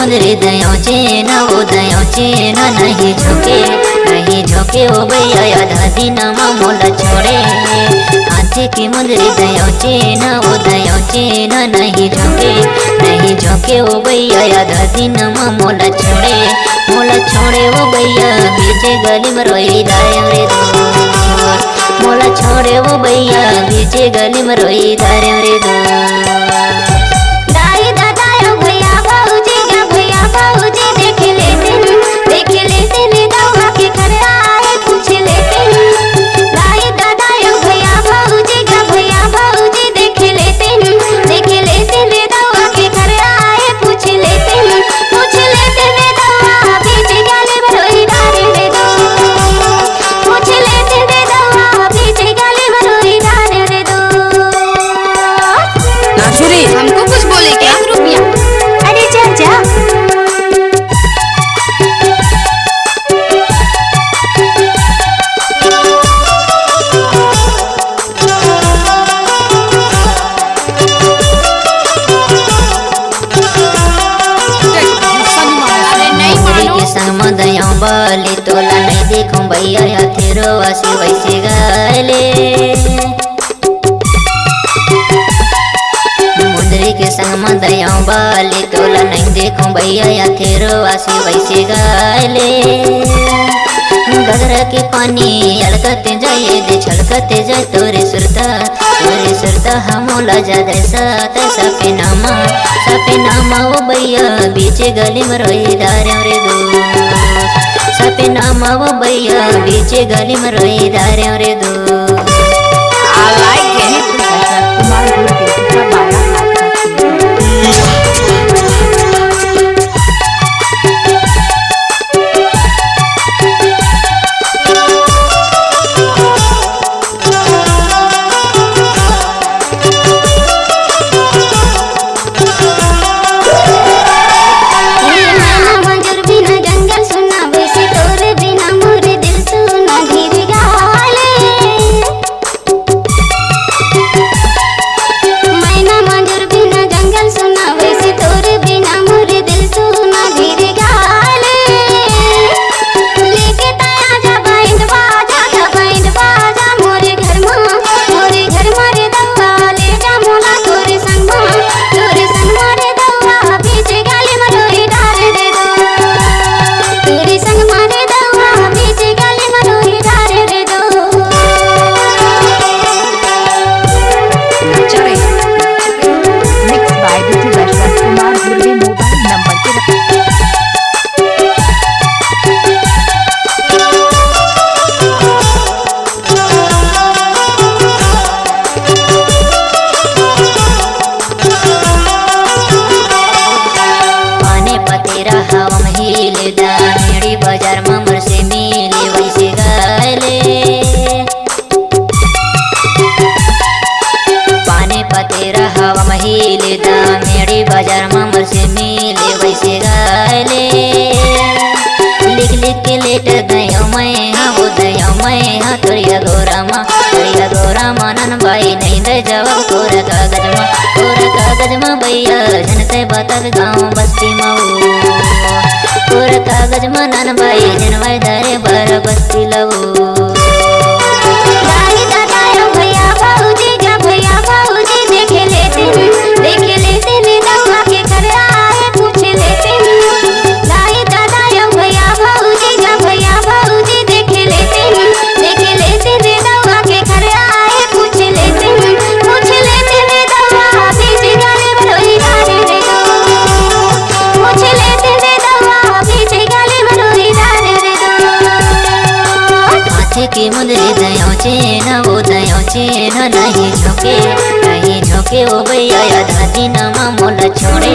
मुंदरी दयो चेन वो दयो चेन नहीं झोंके ओ भैया आधा दिन मोला छोड़े। हाथी की मुंदरी दयो चेन वो दयो चेन नहीं झोंके ओ भैया आधा दिन मोला छोड़े ओ भैया बीचे गली में रोई दाए रे दोस्त। मोला छोड़े वो भैया बीचे गली में रोई दाए रे दोस्त। हमको कुछ बोले क्या? 1 रुपया। अरे जा दया बाली तोला नहीं देखूं भैया तेरो आसी वैसे गाले। मुंदरी के संग में दया बाली तोला नहीं देखूं भैया तेरो आसी वैसे गाले। गगरा के पानी अड़कते जाए दे छलकते जाए तोरे सुरता हमोला जादे साथ सपे नामा ओ भैया बीचे गली में रोई दारे रे दोस्त। सपे नामा ओ भैया बीचे गली में रोई दारे रे दोस्त। बाजार में मर से मिले वैसे गाले। पाने पतेरा हवा महिले दा मेरी बाजार में मर से मिले वैसे गाले। लिख के लेट दयो मैं हाँ तोरिया गोरा मानन भाई नहीं दे जवाब कोरा कागज में भैया जनते बता गाँव बस्ती मऊ। कोरा कागज में नन भाई जनवाई दारे बार बस्ती लऊ। की मुंदरी दयो चेन वो दयो चेन नहीं झोंके ओ भैया आधा दिन मोला छोड़े।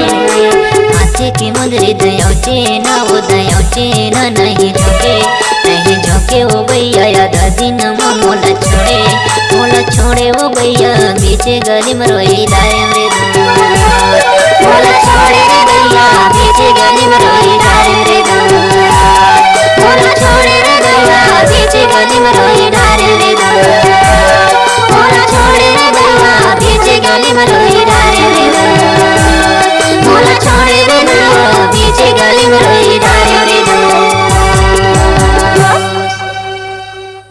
हाथी की मुंदरी दयो चेन वो दयो चेन नहीं झोंके ओ भैया आधा दिन मोला छोड़े ओ भैया बीचे गली में रोई दाए रे दोस्त। मोला छोड़े रे भैया बीचे गली में रोई दाए रे दोस्त। मोला छोड़े रे भैया बीचे गली में रोई दाए रे दोस्त। मोला छोड़े रे भैया बीचे गली में